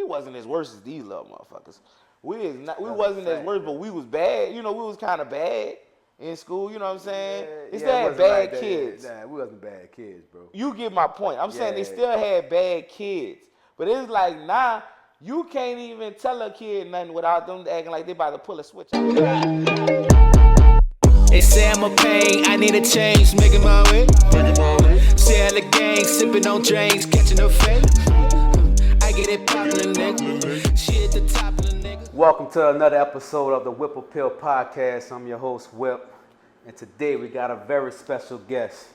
wasn't as worse as these little motherfuckers. We wasn't as worse, but we was bad. You know, we was kind of bad in school. You know what I'm saying? They still had bad kids. Nah, we wasn't bad kids, bro. You get my point. I'm saying they still had bad kids, but it's like now you can't even tell a kid nothing without them acting like they about to pull a switch out. They say I'm a pain, I need a change, making my way. Say all the gang, sipping on drinks, catching a fade. I get it poppin', nigga. She at the top of the nigga. Welcome to another episode of the Whip Appeal Podcast. I'm your host, Whip. And today we got a very special guest.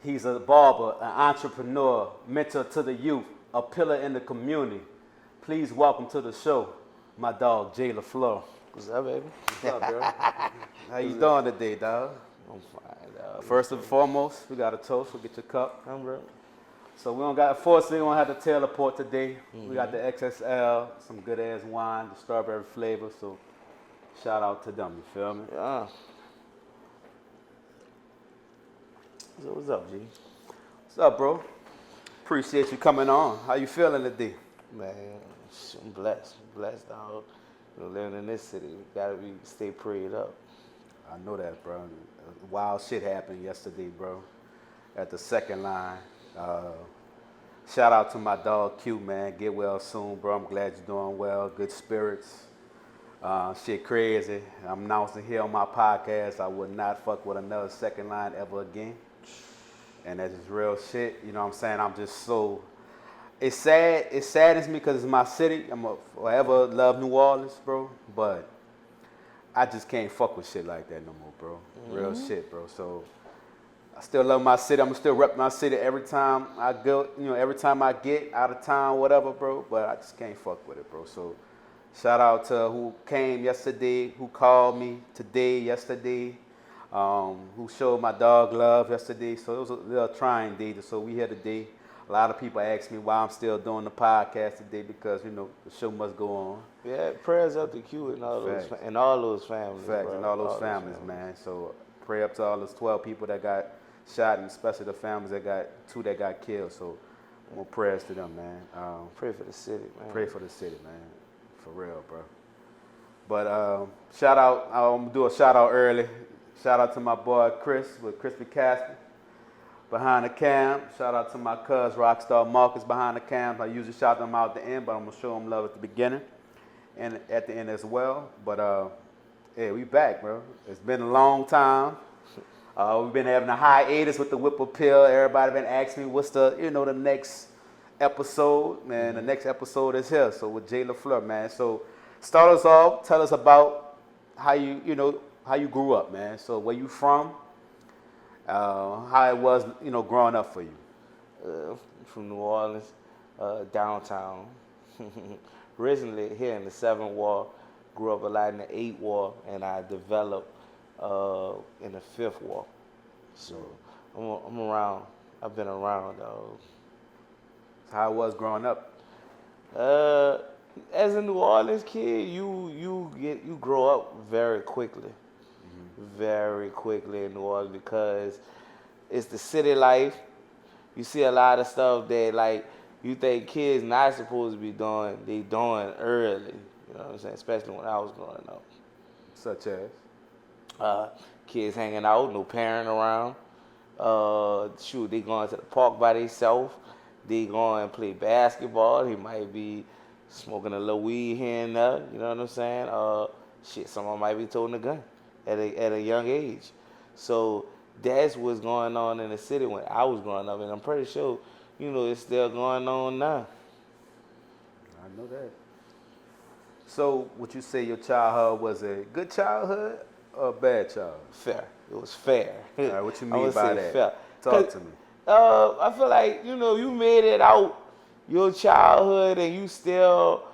He's a barber, an entrepreneur, mentor to the youth, a pillar in the community. Please welcome to the show, my dog, Jay Leflore. What's up, baby? What's up, bro? How you doing today, dog? I'm fine, dog. First and foremost, we got a toast. We'll get your cup. I'm bro. So we don't got, unfortunately, we don't have the teleport today. We got the XSL, some good ass wine, the strawberry flavor. So shout out to them. You feel me? Yeah. So what's up, G? What's up, bro? Appreciate you coming on. How you feeling today? Man, I'm blessed. Blessed, dog. You know, living in this city, we gotta stay prayed up. I know that, bro. Wild shit happened yesterday, bro. At the second line. Shout out to my dog Q, man. Get well soon, bro. I'm glad you're doing well. Good spirits. Shit crazy. I'm announcing here on my podcast, I would not fuck with another second line ever again. And that's just real shit. You know what I'm saying? I'm just so... It's sad. It saddens me because it's my city. I'm a forever love New Orleans, bro. But I just can't fuck with shit like that no more, bro. Real shit, bro. So I still love my city. I'm gonna still rep my city every time I go. You know, every time I get out of town, whatever, bro. But I just can't fuck with it, bro. So shout out to who came yesterday, who called me today, yesterday, who showed my dog love yesterday. So it was a little trying day. So we here today. A lot of people ask me why I'm still doing the podcast today because, you know, the show must go on. Yeah, prayers up to Q and all those families. Facts, bro. and all those families, man. So pray up to all those 12 people that got shot, and especially the families that got 2 that got killed. So more prayers to them, man. Pray for the city, man. Pray for the city, man. For real, bro. But shout out, I'm gonna do a shout out early. Shout out to my boy Chris with Crispy Casper. Behind the cam, shout out to my cuz Rockstar Marcus behind the cam. I usually shout them out at the end, but I'm gonna show them love at the beginning and at the end as well. But yeah, we back, bro. It's been a long time. We've been having a hiatus with the Whip Appeal. Everybody been asking me what's the next episode, man. The next episode is here. So with Jay Leflore, man. So start us off. Tell us about how you grew up, man. So where you from? How it was, growing up for you. From New Orleans, downtown. Originally here in the 7th Ward, grew up a lot in the 8th Ward, and I developed in the 5th Ward. So I'm around. I've been around, dog. How it was growing up? As a New Orleans kid, you grow up very quickly. Very quickly in New Orleans because it's the city life. You see a lot of stuff that like you think kids not supposed to be doing, they doing early. You know what I'm saying? Especially when I was growing up. Such as? Kids hanging out, no parent around. They going to the park by themselves. They going and play basketball. He might be smoking a little weed here and there. You know what I'm saying? Someone might be toting a gun at a young age. So that's what's going on in the city when I was growing up, and I'm pretty sure, it's still going on now. I know that. So would you say your childhood was a good childhood or a bad childhood? Fair. It was fair. All right, what you mean by that? Fair. Talk to me. I feel like, you made it out your childhood and you still,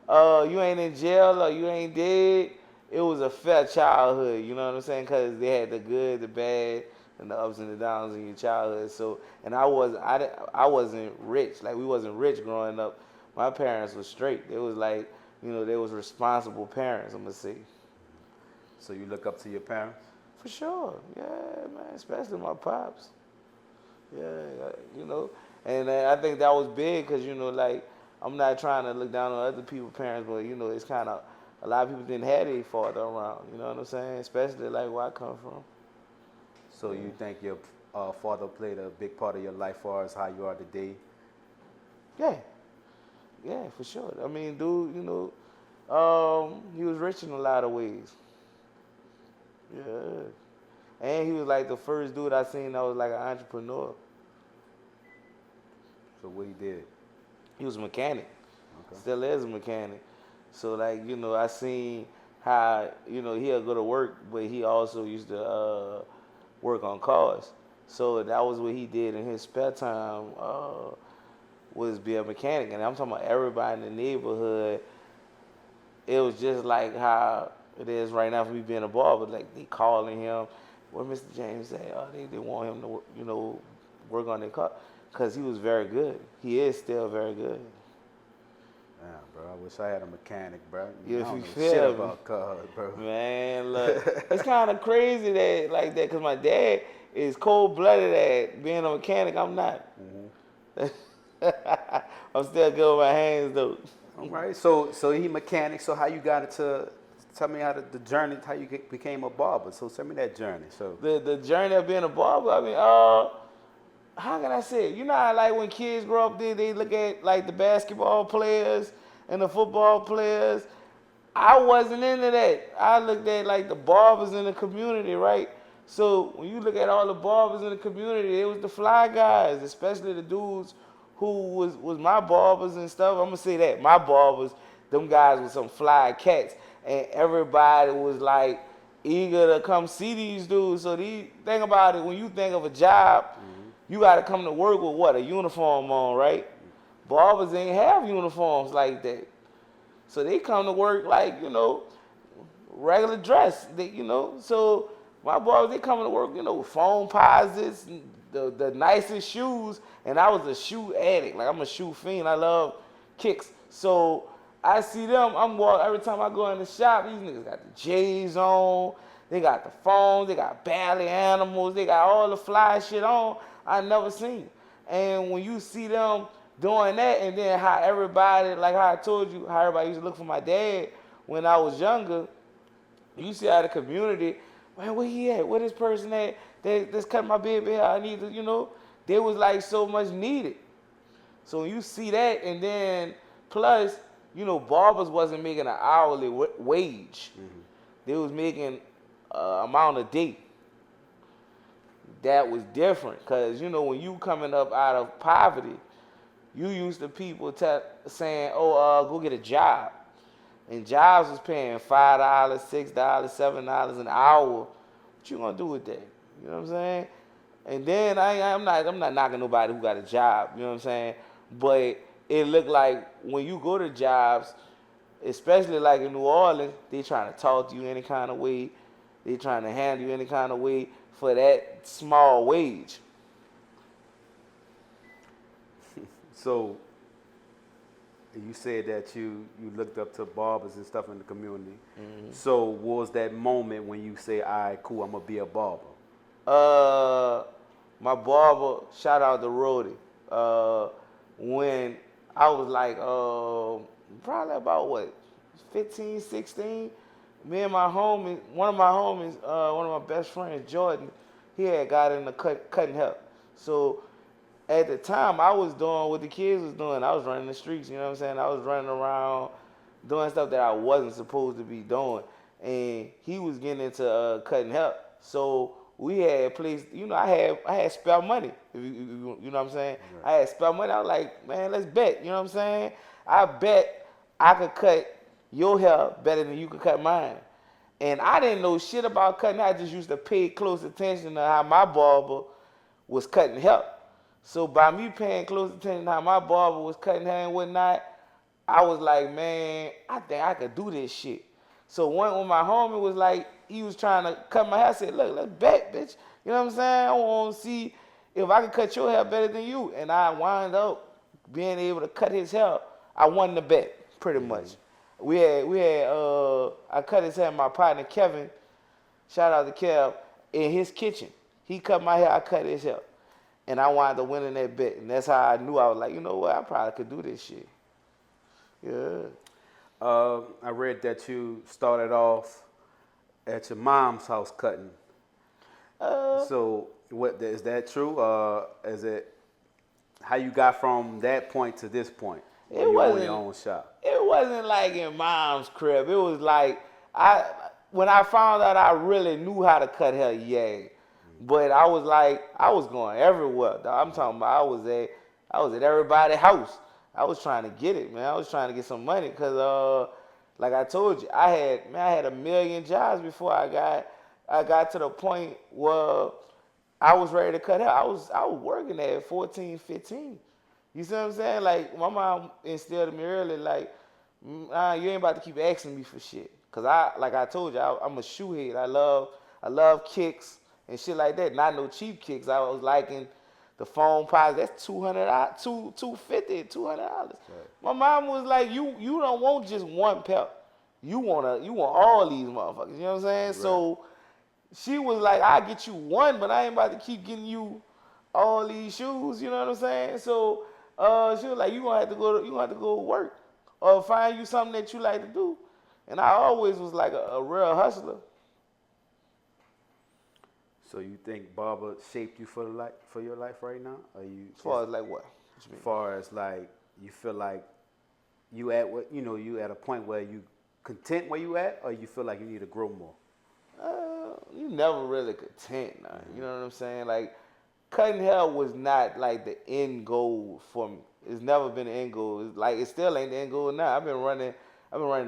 you ain't in jail or you ain't dead. It was a fair childhood, you know what I'm saying? Because they had the good, the bad, and the ups and the downs in your childhood. So, and I wasn't rich. Like, we wasn't rich growing up. My parents were straight. They was like, they was responsible parents, I'm going to say. So you look up to your parents? For sure. Yeah, man. Especially my pops. Yeah, And I think that was big because, I'm not trying to look down on other people's parents, but it's kind of a lot of people didn't have their father around. You know what I'm saying? Especially like where I come from. So you think your father played a big part of your life as far as how you are today? Yeah, for sure. I mean, dude, he was rich in a lot of ways. Yeah. And he was like the first dude I seen that was like an entrepreneur. So what he did? He was a mechanic. Okay. Still is a mechanic. So like, I seen how, he'll go to work, but he also used to work on cars. So that was what he did in his spare time, was be a mechanic. And I'm talking about everybody in the neighborhood. It was just like how it is right now for me being a barber. Like, they calling him, where Mr. James at? Oh, they want him to, work on their car. Because he was very good. He is still very good. Yeah, bro. I wish I had a mechanic, bro. Yeah, I if don't you know feel shit me. about cars, bro. Man, look, it's kind of crazy that like that, because my dad is cold-blooded at being a mechanic. I'm not. I'm still good with my hands, though. All right. So he mechanic. So how you got into? Tell me how the journey, how you became a barber. So tell me that journey. So The journey of being a barber. I mean, how can I say it? You know how like when kids grow up, they look at like the basketball players and the football players. I wasn't into that. I looked at like the barbers in the community, right? So when you look at all the barbers in the community, it was the fly guys, especially the dudes who was my barbers and stuff. I'm gonna say that my barbers, them guys were some fly cats, and everybody was like eager to come see these dudes. So think about it, when you think of a job, you got to come to work with what, a uniform on, right? Barbers ain't have uniforms like that. So they come to work like, regular dress. So my barbers, they come to work, phone posits, the nicest shoes. And I was a shoe addict. Like, I'm a shoe fiend. I love kicks. So I see them, every time I go in the shop, these niggas got the J's on, they got the phones, they got Bally Animals, they got all the fly shit on I never seen. And when you see them doing that, and then how everybody, like how I told you, how everybody used to look for my dad when I was younger, you see how the community, man, where he at? Where this person at? That's cutting my baby hair. I need to, there was like so much needed. So when you see that, and then plus, barbers wasn't making an hourly wage. They was making amount a day. That was different, because when you coming up out of poverty, you used to people saying, go get a job, and jobs was paying $5, $6, $7 an hour. What you gonna do with that? You know what I'm saying? And then I'm not knocking nobody who got a job. You know what I'm saying? But it looked like when you go to jobs, especially like in New Orleans, they trying to talk to you any kind of way. They trying to handle you any kind of way for that small wage. So you said that you looked up to barbers and stuff in the community. So what was that moment when you say, all right, cool, I'm gonna be a barber? My barber, shout out to Rody. When I was like, probably about 15, 16, me and my homie, one of my best friends, Jordan, he had got into cutting hair. So at the time, I was doing what the kids was doing. I was running the streets, you know what I'm saying? I was running around doing stuff that I wasn't supposed to be doing. And he was getting into cutting hair. So we had placed, I had spare money, you know what I'm saying? Right. I had spare money. I was like, man, let's bet, you know what I'm saying? I bet I could cut your hair better than you could cut mine. And I didn't know shit about cutting hair. I just used to pay close attention to how my barber was cutting hair. So by me paying close attention to how my barber was cutting hair and whatnot, I was like, man, I think I could do this shit. So when my homie was like, he was trying to cut my hair, I said, look, let's bet, bitch. You know what I'm saying? I want to see if I can cut your hair better than you. And I wound up being able to cut his hair. I won the bet, pretty much. I cut his hair, my partner Kevin, shout out to Kev, in his kitchen. He cut my hair, I cut his hair. And I wound up winning that bet. And that's how I knew. I was like, you know what, I probably could do this shit. Yeah. I read that you started off at your mom's house cutting. So what is that true? Is it how you got from that point to this point where It you own wasn't. your own shop? It wasn't like in mom's crib. It was like when I found out I really knew how to cut hair, yeah. But I was going everywhere. Dog. I'm talking about I was at everybody's house. I was trying to get it, man. I was trying to get some money because like I told you, I had a million jobs before I got to the point where I was ready to cut hair. I was working at 14, 15. You see what I'm saying? Like, my mom instilled in me early, like, you ain't about to keep asking me for shit. Because like I told you, I'm a shoehead. I love kicks and shit like that. Not no cheap kicks. I was liking the foam pies. That's $250, $200. Right. My mom was like, you don't want just one pair. You want all these motherfuckers. You know what I'm saying? Right. So she was like, I'll get you one, but I ain't about to keep getting you all these shoes. You know what I'm saying? So she was like, you gonna have to go work or find you something that you like to do. And I always was like a real hustler. So you think barber shaped you for your life right now? Or you as far as like what? As far as like you feel like you at a point where you content where you at, or you feel like you need to grow more? You never really content, nah. You know what I'm saying? Like, cutting hair was not like the end goal for me. It's never been the end goal. It's like, it still ain't the end goal now. I've been running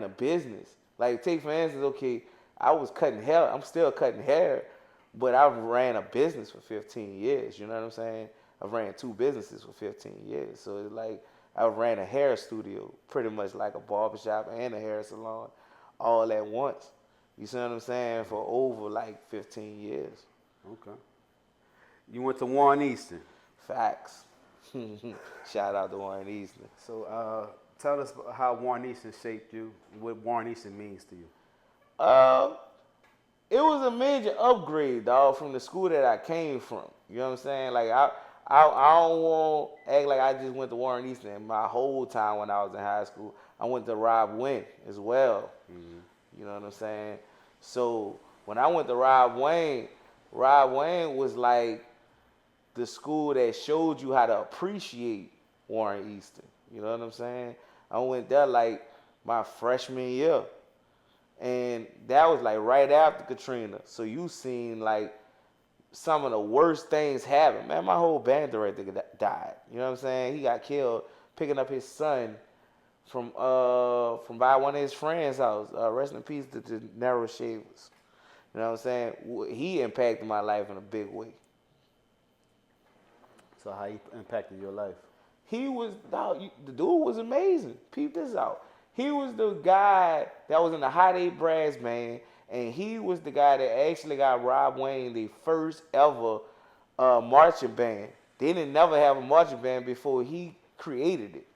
a business. Like, take for instance, okay, I was cutting hair. I'm still cutting hair, but I've ran a business for 15 years. You know what I'm saying? I've ran 2 businesses for 15 years. So it's like I ran a hair studio, pretty much like a barbershop and a hair salon all at once. You see what I'm saying? For over like 15 years. Okay. You went to Warren Easton. Facts. Shout out to Warren Easton. So tell us how Warren Easton shaped you, what Warren Easton means to you. It was a major upgrade, dog, from the school that I came from. You know what I'm saying? Like, I don't want to act like I just went to Warren Easton. My whole time when I was in high school, I went to Rob Wayne as well. Mm-hmm. You know what I'm saying? So when I went to Rob Wayne was like the school that showed you how to appreciate Warren Easton. You know what I'm saying? I went there like my freshman year. And that was like right after Katrina. So you seen like some of the worst things happen. Man, my whole band director died. You know what I'm saying? He got killed picking up his son from by one of his friends' house. Rest in peace to the Neno Calvin. You know what I'm saying? He impacted my life in a big way. So how he impacted your life? He was, dog, the dude was amazing. Peep this out. He was the guy that was in the Hot 8 Brass Band, and he was the guy that actually got Rob Wayne the first ever marching band. They didn't never have a marching band before he created it.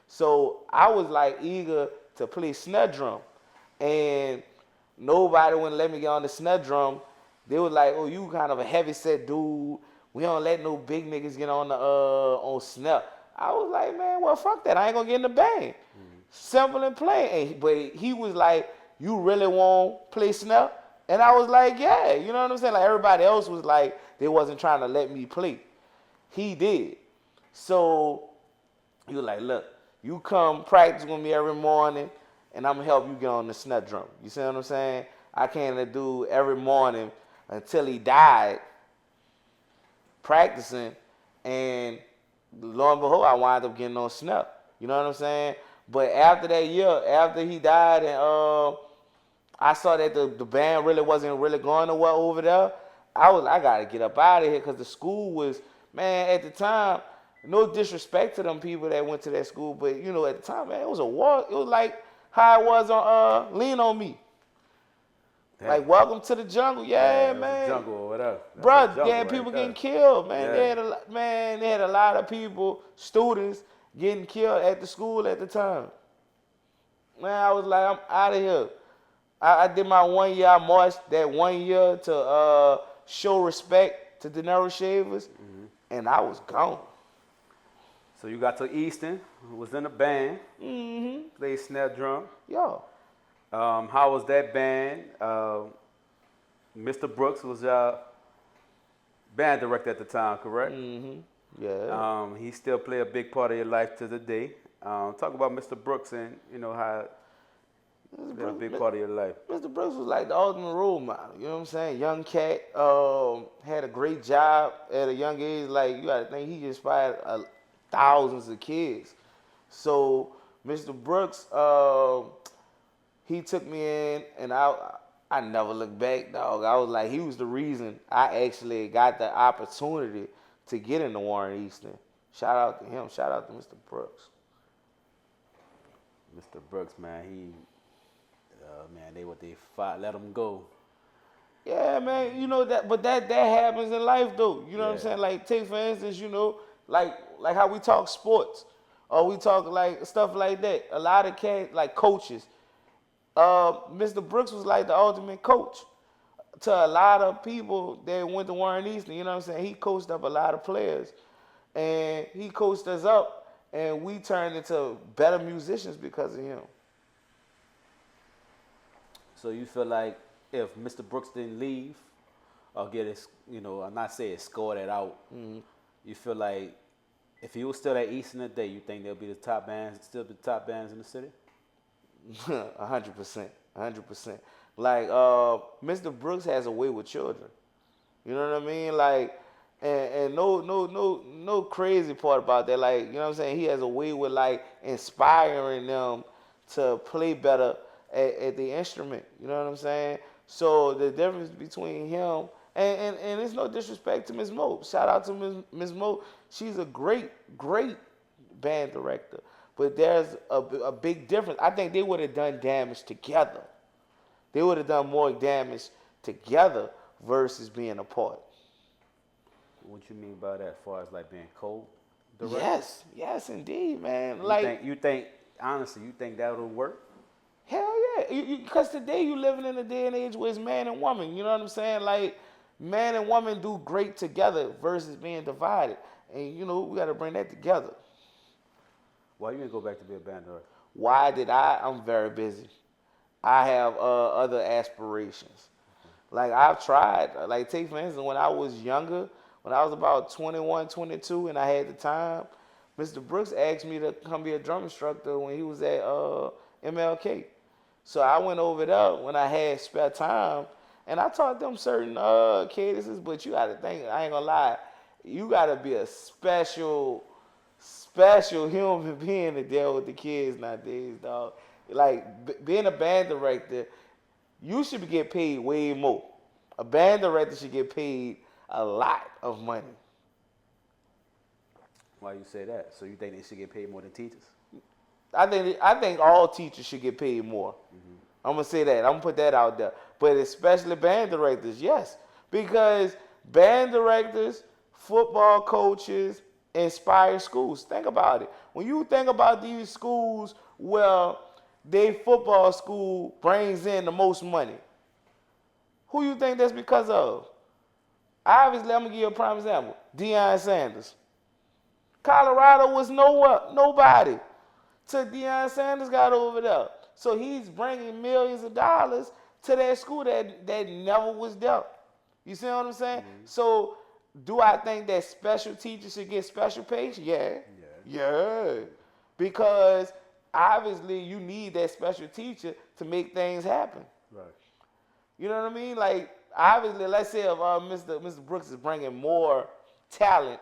So I was like eager to play snare drum, and nobody wouldn't let me get on the snare drum. They was like, "Oh, you kind of a heavy set dude. We don't let no big niggas get on the on snare." I was like, "Man, well, fuck that. I ain't gonna get in the band." Simple and plain. But he was like, "You really won't play snare?" And I was like, "Yeah." You know what I'm saying? Like, everybody else was like, they wasn't trying to let me play. He did. So he was like, "Look, you come practice with me every morning, and I'm gonna help you get on the snare drum." You see what I'm saying? I came to do every morning until he died practicing, and lo and behold, I wound up getting on snare. You know what I'm saying? But after that year, after he died, and I saw that the band really wasn't really going nowhere over there, I gotta get up out of here, because the school was, man, at the time, no disrespect to them people that went to that school, but you know, at the time, man, it was a war. It was like how it was on Lean on Me. Damn. Like, Welcome to the Jungle, yeah, man. Jungle or whatever. Bro, they had people getting killed, man. Yeah. They had a lot of people, students, getting killed at the school at the time. Man, I was like, I'm out of here. I did my 1 year. I marched that 1 year to show respect to the Neno Calvin, and I was gone. So you got to Easton. was in a band, Mm-hmm. played snare drum. Yo. How was that band? Mr. Brooks was band director at the time, correct? Mm-hmm. Yeah. He still play a big part of your life to the day. Talk about Mr. Brooks and how Mr. been a Brooks, big part of your life. Mr. Brooks was like the ultimate role model. You know what I'm saying? Young cat, had a great job at a young age. Like, you gotta think he inspired thousands of kids. So Mr. Brooks, he took me in, and I never looked back, dog. I was like, he was the reason I actually got the opportunity to get into Warren Easton. Shout out to him. Shout out to Mr. Brooks. Mr. Brooks, man, they fought, let him go. Yeah, man, you know that, but that happens in life though. You know what I'm Yeah. saying? Like, take for instance, you know, like how we talk sports, or we talk like stuff like that. A lot of cats, like coaches. Mr. Brooks was like the ultimate coach to a lot of people that went to Warren Easton. You know what I'm saying? He coached up a lot of players, and he coached us up, and we turned into better musicians because of him. So you feel like if Mr. Brooks didn't leave or get his, I'm not saying score that out, you feel like if he was still at Easton today, you think they'll be the top bands, still the top bands in the city? 100%, 100%. Like, Mr. Brooks has a way with children. You know what I mean? Like, and no crazy part about that. Like, you know what I'm saying? He has a way with like inspiring them to play better at the instrument. You know what I'm saying? So the difference between him and it's no disrespect to Ms. Mo. Shout out to Ms. Mo. She's a great band director. But there's a big difference. I think they would have done damage together. They would have done more damage together versus being apart. What you mean by that, as far as like being co-director? Yes, indeed, man. You think honestly, you think that would work? Hell yeah. Because today you living in a day and age where it's man and woman. You know what I'm saying? Like, man and woman do great together versus being divided. And, we got to bring that together. Why you didn't go back to be a band director? Why did I? I'm very busy. I have other aspirations. Like, I've tried. Like, take for instance, when I was younger, when I was about 21, 22, and I had the time, Mr. Brooks asked me to come be a drum instructor when he was at MLK. So I went over there when I had spare time, and I taught them certain cadences, but you got to think, I ain't going to lie, you got to be a special human being to deal with the kids nowadays, dog. Like, being a band director, you should get paid way more. A band director should get paid a lot of money. Why you say that? So you think they should get paid more than teachers? I think all teachers should get paid more. Mm-hmm. I'm gonna say that. I'm gonna put that out there. But especially band directors, yes, because band directors, football coaches, inspire schools. Think about it. When you think about these schools, well, their football school brings in the most money. Who you think that's because of? Obviously, I'm gonna give you a prime example. Deion Sanders. Colorado was nobody till Deion Sanders got over there. So he's bringing millions of dollars to that school that never was there. You see what I'm saying? Mm-hmm. So do I think that special teachers should get special pay? Yeah. Because obviously you need that special teacher to make things happen. Right. You know what I mean? Like, obviously, let's say if Mr. Brooks is bringing more talent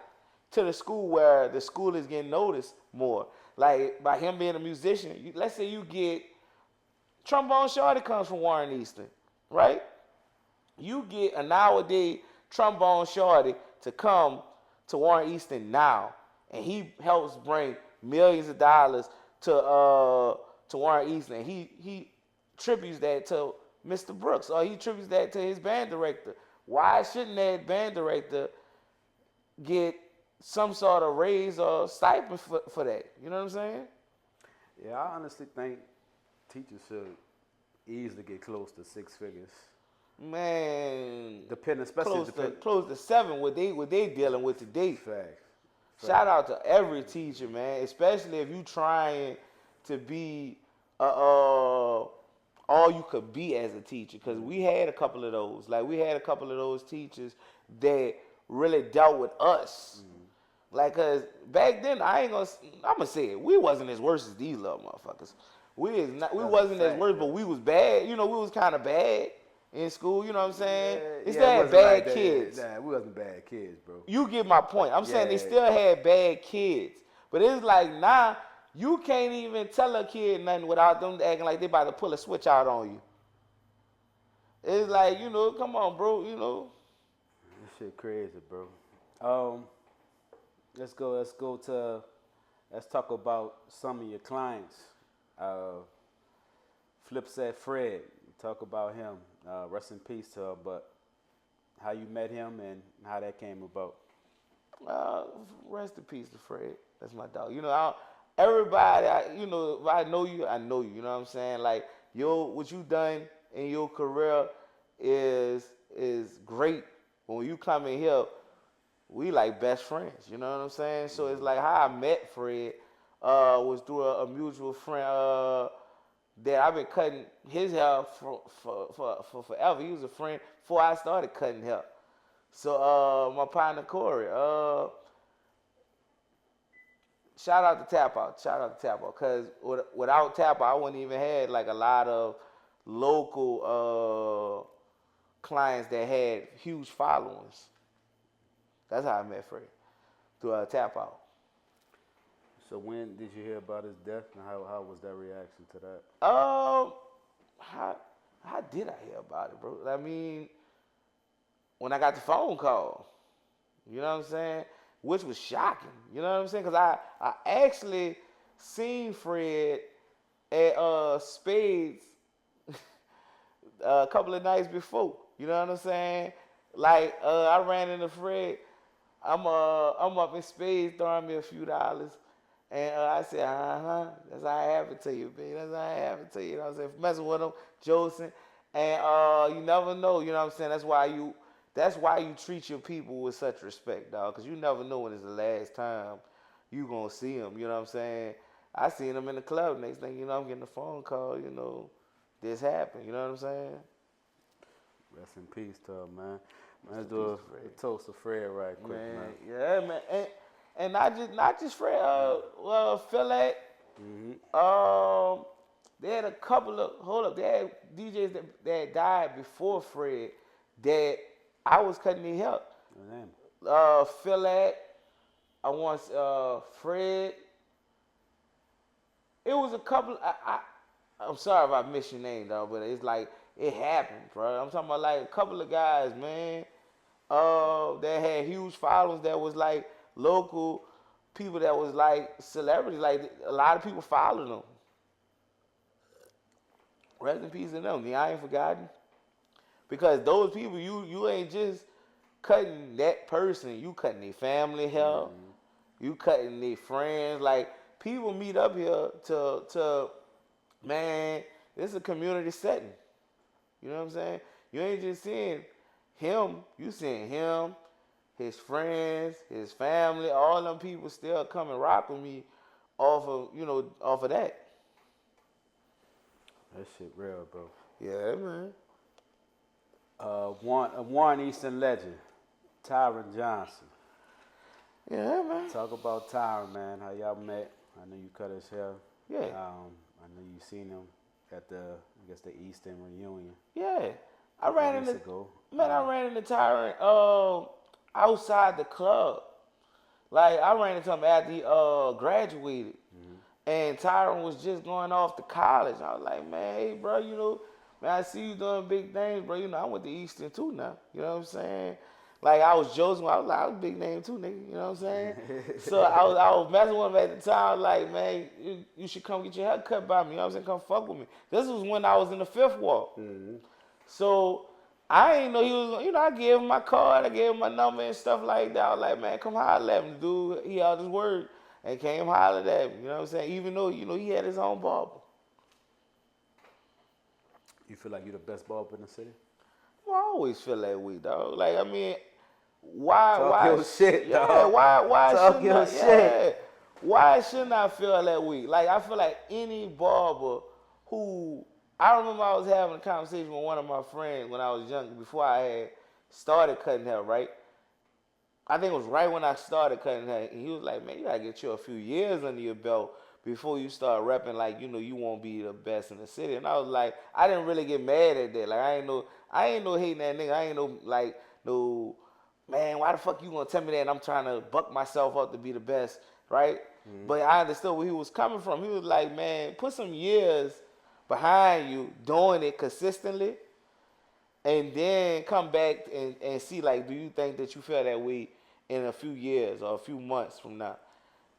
to the school where the school is getting noticed more. Like, by him being a musician, let's say you get trombone shorty comes from Warren Easton, right? You get a nowadays trombone shorty to come to Warren Easton now, and he helps bring millions of dollars to Warren Easton. And he tributes that to Mr. Brooks, or he tributes that to his band director. Why shouldn't that band director get some sort of raise or stipend for that? You know what I'm saying? Yeah, I honestly think teachers should easily get close to six figures. Man, Especially close to 7. What they dealing with today. Facts. Shout out to every teacher, man, especially if you trying to be all you could be as a teacher. Because we had a couple of those. Like, we had a couple of those teachers that really dealt with us. Like, cause back then, I'm gonna say it, we wasn't as worse as these little motherfuckers. We wasn't as worse, but we was bad. You know, we was kind of bad in school. You know what I'm saying? They still had bad kids. Nah, we wasn't bad kids, bro. You get my point. I'm saying they still had bad kids, but it's like now you can't even tell a kid nothing without them acting like they about to pull a switch out on you. It's like, you know, come on, bro. You know, This shit crazy, bro. Let's talk about some of your clients. Flipset Fred, talk about him. Rest in peace to her, but how you met him and how that came about. Rest in peace to Fred. That's my dog. You know, everybody, if I know you, I know you. You know what I'm saying? Like, what you done in your career is great. When you come in here, we like best friends. You know what I'm saying? So it's like how I met Fred was through a mutual friend that I've been cutting his hair for forever. He was a friend before I started cutting hair. So my partner Corey, shout out to Tap Out. Shout out to Tap Out. Because without Tap Out, I wouldn't even had like a lot of local clients that had huge followings. That's how I met Fred, through Tap Out. So when did you hear about his death, and how was that reaction to that? How did I hear about it, bro? I mean, when I got the phone call, you know what I'm saying? Which was shocking, you know what I'm saying? Because I actually seen Fred at Spades a couple of nights before, you know what I'm saying? Like, I ran into Fred. I'm up in Spades throwing me a few dollars. And I said, that's how I have it to you, baby. That's how I have it to you. You know what I'm saying? Messing with him, Joseph. And you never know, you know what I'm saying? That's why you treat your people with such respect, dog. Because you never know when it's the last time you going to see them, you know what I'm saying? I seen him in the club. Next thing you know, I'm getting a phone call, you know, this happened, you know what I'm saying? Rest in peace to her, man. Let's do a toast to Fred right quick, man. Yeah, man. And not just Fred, Philette. They had a couple of, they had DJs that died before Fred that I was cutting their hair. Philette, I want Fred. It was a couple, I'm sorry if I missed your name, though, but it's like, it happened, bro. I'm talking about like a couple of guys, man, that had huge followings that was like, local people that was like celebrities, like a lot of people followed them. Rest in peace to them. I ain't forgotten. Because those people, you ain't just cutting that person, you cutting their family hair, you cutting their friends. Like, people meet up here to man, this is a community setting. You know what I'm saying? You ain't just seeing him, you seeing him, his friends, his family, all them people still come and rock with me off of that. That shit real, bro. Yeah, man. One Eastern legend, Tyron Johnson. Yeah, man. Talk about Tyron, man. How y'all met? I know you cut his hair. Yeah. I know you seen him at the Eastern reunion. Yeah. I ran into Tyron outside the club. Like, I ran into him after he graduated. And Tyron was just going off to college. I was like, man, hey, bro, you know, man, I see you doing big things, bro. You know, I went to Eastern too now. You know what I'm saying? Like, I was joking. I was like, I was a big name too, nigga. You know what I'm saying? So I was messing with him at the time. Like, man, you should come get your hair cut by me. You know what I'm saying? Come fuck with me. This was when I was in the Fifth Ward. So I ain't know he was, you know, I gave him my card. I gave him my number and stuff like that. I was like, man, come holler at him. Dude, he held his word and came hollered at me. You know what I'm saying? Even though, you know, he had his own barber. You feel like you're the best barber in the city? Well, I always feel that way, dog. Like, I mean, Talk your shit, yeah, dog. why Talk shouldn't your I, shit. why shouldn't I feel that way? Like, I feel like any barber who, I remember I was having a conversation with one of my friends when I was young, before I had started cutting hair, right? I think it was right when I started cutting hair, and he was like, man, you gotta get you a few years under your belt before you start repping like, you won't be the best in the city. And I was like, I didn't really get mad at that. Like, I ain't no hating that nigga. I ain't no, like, no, man, why the fuck you gonna tell me that and I'm trying to buck myself up to be the best, right? But I understood where he was coming from. He was like, man, put some years behind you doing it consistently, and then come back and see, like, do you think that you feel that way in a few years or a few months from now?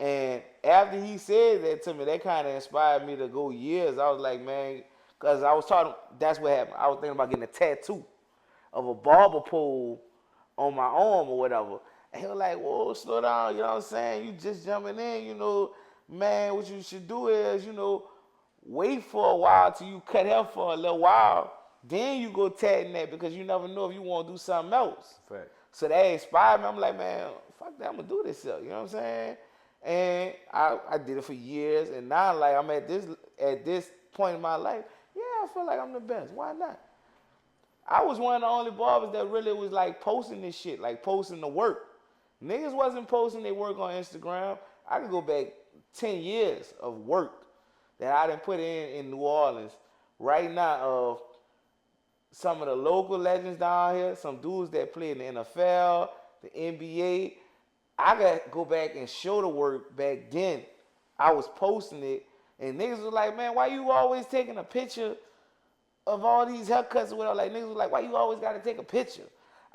And after he said that to me, that kind of inspired me to go years. I was like, man, because I was talking, that's what happened. I was thinking about getting a tattoo of a barber pole on my arm or whatever. And he was like, whoa, slow down, you know what I'm saying? You just jumping in, man, what you should do is, wait for a while till you cut hair for a little while. Then you go tatting that, because you never know if you want to do something else. Fact. So that inspired me. I'm like, man, fuck that, I'm going to do this stuff, you know what I'm saying? And I did it for years, and now, like, I'm at this point in my life, yeah, I feel like I'm the best. Why not? I was one of the only barbers that really was, like, posting this shit, like posting the work. Niggas wasn't posting their work on Instagram. I could go back 10 years of work that I done put in New Orleans right now, of some of the local legends down here, some dudes that play in the NFL, the NBA. I got to go back and show the work back then. I was posting it, and niggas was like, man, why you always taking a picture of all these haircuts or whatever? Like, niggas was like, why you always got to take a picture?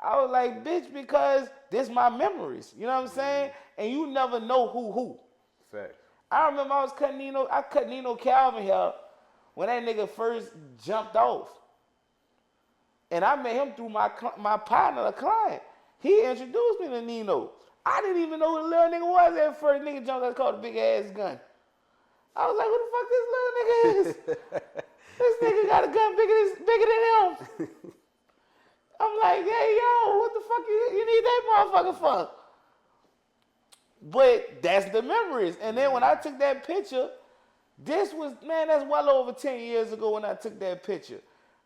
I was like, bitch, because this my memories. You know what I'm saying? And you never know who. Fact. I remember I cut Neno Calvin hair when that nigga first jumped off. And I met him through my partner, a client. He introduced me to Neno. I didn't even know who the little nigga was at first. Nigga jumped out, called a big ass gun. I was like, who the fuck this little nigga is? This nigga got a gun bigger than him. I'm like, hey, yo, what the fuck you need that motherfucker for? But that's the memories. And then when I took that picture, that's well over 10 years ago when I took that picture.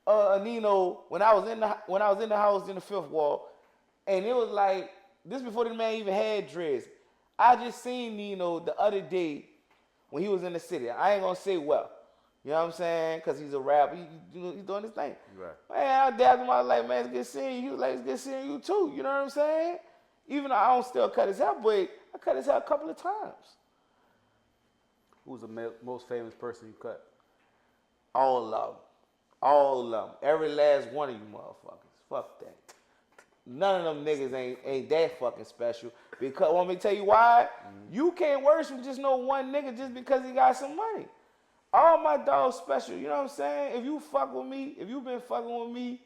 Neno, when I was in the house in the fifth wall, and it was like, this before the man even had dreads. I just seen Neno the other day when he was in the city. I ain't gonna say well. You know what I'm saying? Because he's a rapper. He's doing his thing. Right. Man, I dabbed him. I was like, man, it's good seeing you. He was like, it's good seeing you too. You know what I'm saying? Even though I don't still cut his hair, but I cut his hair a couple of times. Who's the most famous person you cut? All of them. All of them. Every last one of you motherfuckers. Fuck that. None of them niggas ain't that fucking special. Because, want me to tell you why? You can't worship just no one nigga just because he got some money. All my dogs special, you know what I'm saying? If you fuck with me, if you been fucking with me,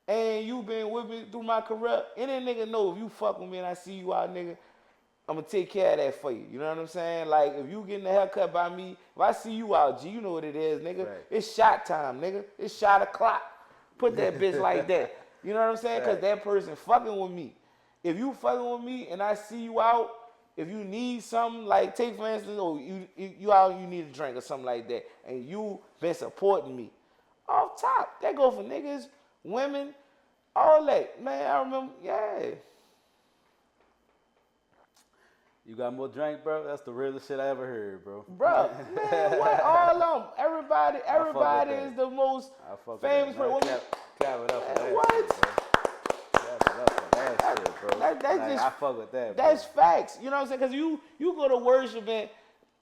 and you been with me through my career, any nigga know if you fuck with me and I see you out, nigga, I'm gonna take care of that for you. You know what I'm saying? Like, if you getting a haircut by me, if I see you out, G, you know what it is, nigga. Right. It's shot time, nigga. It's shot o'clock. Put that bitch like that. You know what I'm saying? Because that person fucking with me. If you fucking with me and I see you out, if you need something, like, take for instance, you out, you need a drink or something like that, and you been supporting me, off top, that go for niggas, women, all that. Man, I remember, yeah. You got more drink, bro? That's the realest shit I ever heard, bro. Bro, man, what? All of them. Everybody is the most famous person. Clap it up for that what? Shit, bro. Clap it up for that shit, bro. I fuck with that, bro. That's facts. You know what I'm saying? Because you go to worship and,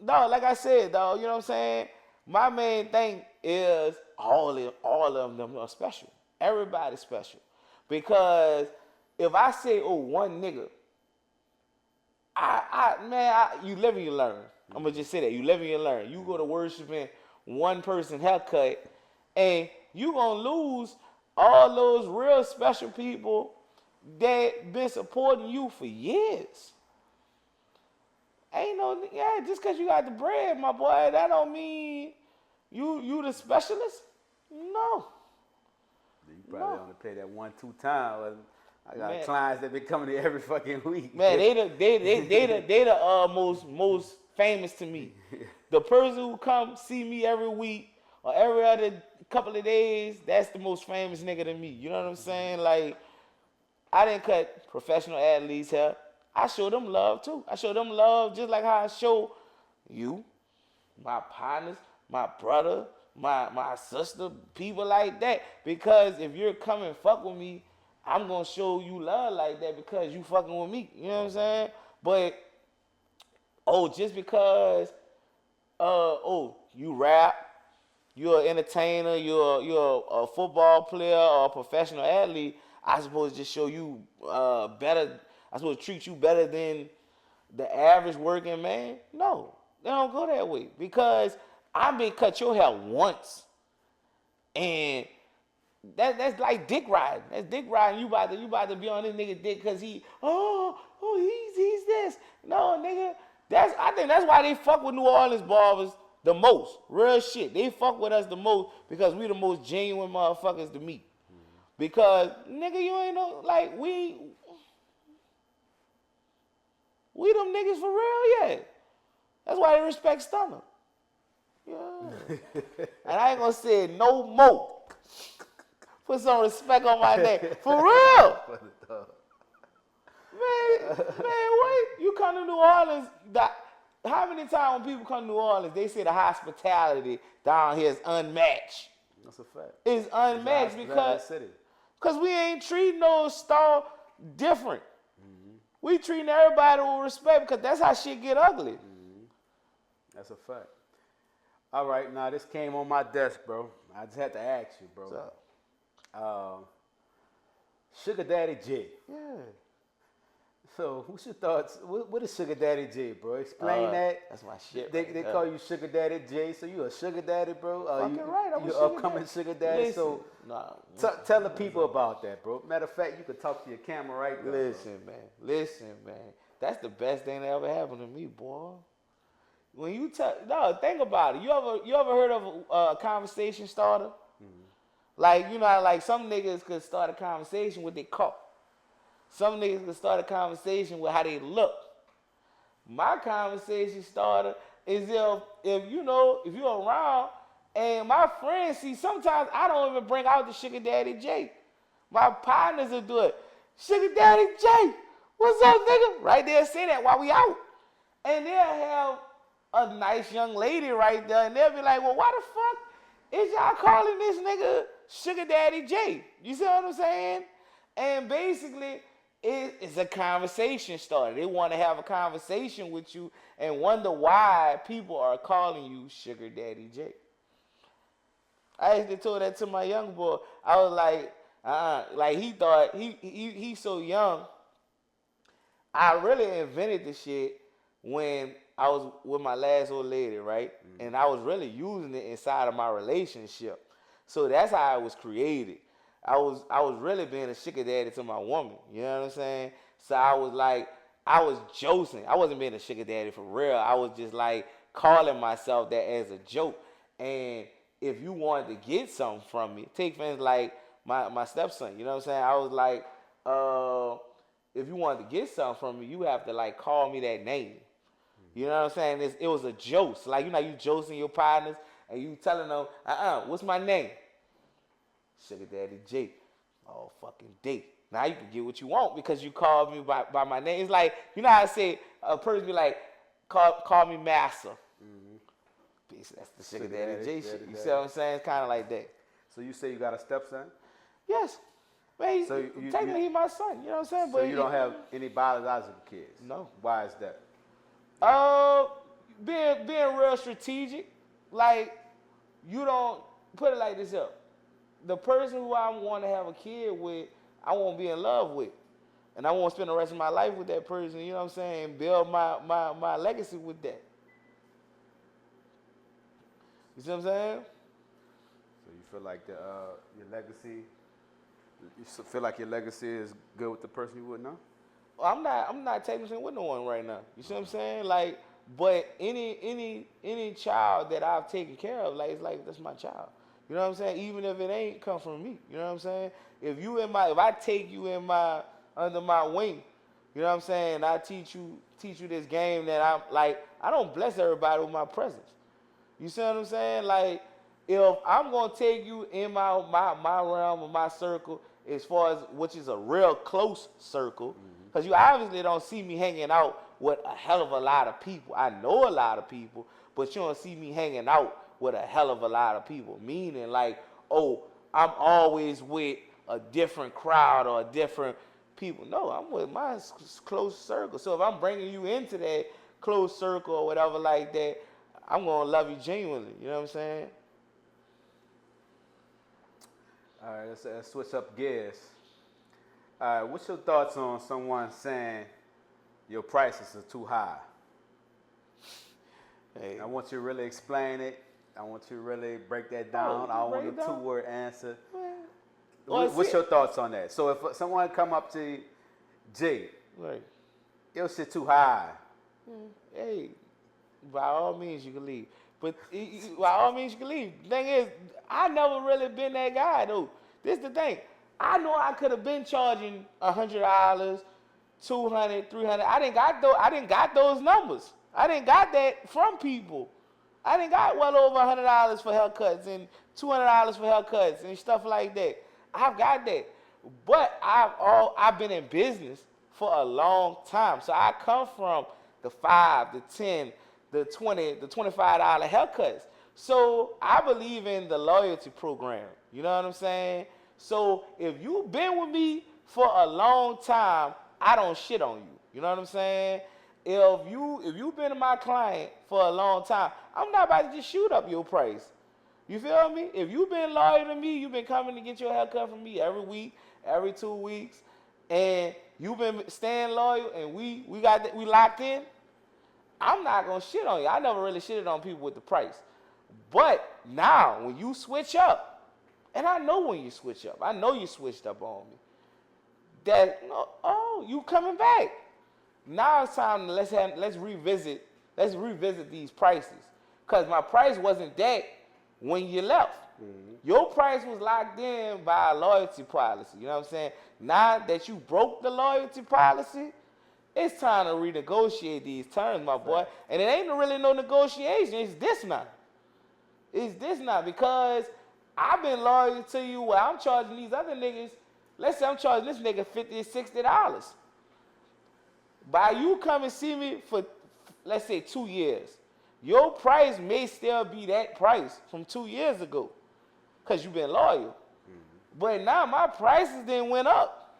dog, like I said, dog, you know what I'm saying? My main thing is all of them are special. Everybody's special. Because if I say, oh, one nigga, you live and you learn. I'm going to just say that. You live and you learn. You go to worshiping one person haircut, and you going to lose all those real special people that been supporting you for years. Just because you got the bread, my boy, that don't mean you the specialist. No. You probably only pay that 1-2 times. I got clients that been coming here every fucking week. Man, they the most famous to me. The person who come see me every week or every other couple of days, that's the most famous nigga to me. You know what I'm saying? Like, I didn't cut professional athletes hair. I show them love too. I show them love just like how I show you, my partners, my brother, my sister, people like that. Because if you're coming fuck with me, I'm gonna show you love like that because you fucking with me. You know what I'm saying? But just because you rap, you're an entertainer, you're a football player or a professional athlete, I suppose just show you better. I supposed to treat you better than the average working man? No, they don't go that way because I been cut your hair once, and that's like dick riding. That's dick riding. You about to be on this nigga dick because he's this. No, nigga. I think that's why they fuck with New Orleans barbers the most. Real shit. They fuck with us the most because we the most genuine motherfuckers to meet. Because nigga, you ain't know, like we them niggas for real, yeah. That's why they respect Stunner. Yeah. And I ain't gonna say it no more. Put some respect on my name. For real. Man, what? You come to New Orleans, how many times when people come to New Orleans, they say the hospitality down here is unmatched. That's a fact. It's unmatched because we ain't treating those star different. Mm-hmm. We treating everybody with respect because that's how shit get ugly. Mm-hmm. That's a fact. All right, now this came on my desk, bro. I just had to ask you, bro. What's up? Sugar Daddy J. Yeah. So, what's your thoughts? What is Sugar Daddy J, bro? Explain that. That's my shit. They call you Sugar Daddy J. So you a Sugar Daddy, bro? Fucking right. I'm you a sugar upcoming daddy. Sugar Daddy. Listen, so tell the people about that, bro. Matter of fact, you could talk to your camera right there. Listen, man. That's the best thing that ever happened to me, boy. When you think about it. You ever heard of a conversation starter? Mm-hmm. Like, you know, like some niggas could start a conversation with their car. Some niggas can start a conversation with how they look. My conversation starter is if you're around and my friends see, sometimes I don't even bring out the Sugar Daddy J. My partners will do it. Sugar Daddy J, what's up, nigga? Right there, say that while we out. And they'll have a nice young lady right there, and they'll be like, well, why the fuck is y'all calling this nigga Sugar Daddy J? You see what I'm saying? And basically, it's a conversation starter. They want to have a conversation with you and wonder why people are calling you Sugar Daddy J. I actually told that to my young boy. I was like, like he thought he's so young. I really invented the shit when I was with my last old lady, right? Mm-hmm. And I was really using it inside of my relationship. So that's how it was created. I was really being a sugar daddy to my woman. You know what I'm saying? So I was joking. I wasn't being a sugar daddy for real. I was just like calling myself that as a joke. And if you wanted to get something from me, take things like my stepson. You know what I'm saying? I was like, if you wanted to get something from me, you have to like call me that name. You know what I'm saying? It was a joke. So like, you know, you joking your partners and you telling them, what's my name? Sugar Daddy J. Oh, fucking day. Now you can get what you want because you called me by my name. It's like, you know how I say a person be like, call me Master. Mm-hmm. That's the Sugar Daddy J shit. You see what I'm saying? It's kind of like that. So you say you got a stepson? Yes. Man, technically he's my son. You know what I'm saying? So you don't have any biological kids? No. Why is that? Being real strategic. Like, you don't put it like this up. The person who I want to have a kid with, I won't be in love with. And I won't spend the rest of my life with that person, you know what I'm saying? Build my legacy with that. You see what I'm saying? So you feel like your legacy is good with the person you would know? Well, I'm not technically with no one right now. You see what I'm saying? Like, but any child that I've taken care of, like, it's like that's my child. You know what I'm saying? Even if it ain't come from me. You know what I'm saying? If I take you in my under my wing. You know what I'm saying? I teach you this game that I'm like, I don't bless everybody with my presence. You see what I'm saying? Like, if I'm gonna take you in my realm or my circle, as far as which is a real close circle, because you obviously don't see me hanging out with a hell of a lot of people. I know a lot of people, but you don't see me hanging out with a hell of a lot of people. Meaning like, oh, I'm always with a different crowd or a different people. No, I'm with my close circle. So if I'm bringing you into that close circle or whatever like that, I'm gonna love you genuinely. You know what I'm saying? All right, let's switch up gears. All right, what's your thoughts on someone saying your prices are too high? Hey. I want you to really explain it. I want you to really break that down. I don't want a two-word answer. What's your thoughts on that? So if someone come up to you, G, right, your shit too high. Hey, by all means you can leave. But by all means you can leave. The thing is, I never really been that guy though. This is the thing. I know I could have been charging $100, $200, $300. I didn't got those numbers. I didn't got that from people. I didn't got well over $100 for haircuts and $200 for haircuts and stuff like that. I've got that. But I've been in business for a long time. So I come from the 5, the 10, the 20, the $25 haircuts. So I believe in the loyalty program. You know what I'm saying? So if you've been with me for a long time, I don't shit on you. You know what I'm saying? If you've been my client for a long time, I'm not about to just shoot up your price. You feel me? If you've been loyal to me, you've been coming to get your haircut from me every week, every 2 weeks, and you've been staying loyal, and we locked in, I'm not gonna shit on you. I never really shitted on people with the price. But now, when you switch up, and I know when you switch up, I know you switched up on me. You coming back? Now it's time to let's revisit these prices, cause my price wasn't that when you left. Mm-hmm. Your price was locked in by a loyalty policy. You know what I'm saying? Now that you broke the loyalty policy, it's time to renegotiate these terms, my boy. And it ain't really no negotiation. It's this now. Because I've been loyal to you where I'm charging these other niggas. Let's say I'm charging this nigga $50, $60. By you come and see me for, let's say, 2 years, your price may still be that price from 2 years ago because you've been loyal. Mm-hmm. But now my prices then went up.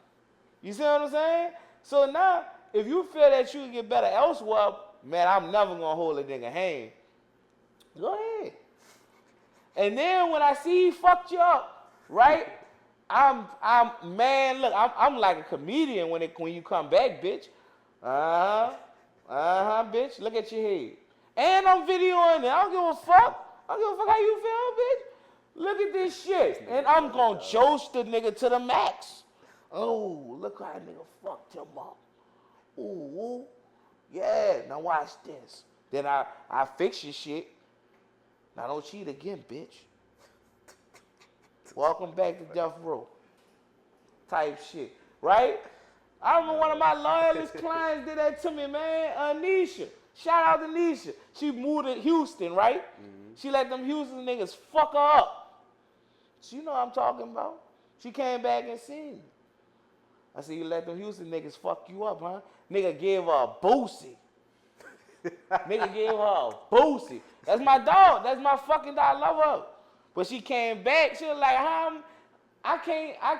You see what I'm saying? So now, if you feel that you can get better elsewhere, man, I'm never going to hold a nigga hand. Go ahead. And then when I see he fucked you up, right? I'm like a comedian when you come back, bitch. Bitch. Look at your head. And I'm videoing it. I don't give a fuck. I don't give a fuck how you feel, bitch. Look at this shit. And I'm gonna jost the nigga to the max. Oh, look how that nigga fucked him up. Ooh, yeah. Now watch this. Then I fix your shit. Now don't cheat again, bitch. Welcome back to Death Row. Type shit, right? I remember one of my loyalist clients did that to me, man. Nisha. Shout out to Nisha. She moved to Houston, right? Mm-hmm. She let them Houston niggas fuck her up. So you know what I'm talking about. She came back and seen me. I said, you let them Houston niggas fuck you up, huh? Nigga gave her a boosie. That's my dog. That's my fucking dog. I love her. But she came back. She was like, I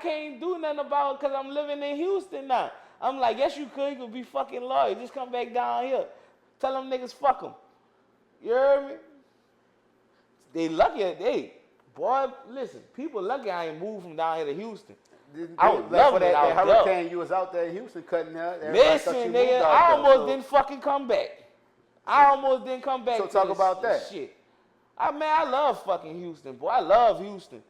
can't do nothing about it because I'm living in Houston now. I'm like, yes, you could. You could be fucking loyal. Just come back down here. Tell them niggas fuck them. You heard me? They lucky. Boy, listen. People lucky I ain't moved from down here to Houston. I was loving that hurricane there. You was out there in Houston cutting out. Listen, nigga, I almost didn't fucking come back. So talk about that. Shit. I love fucking Houston, boy. I love Houston.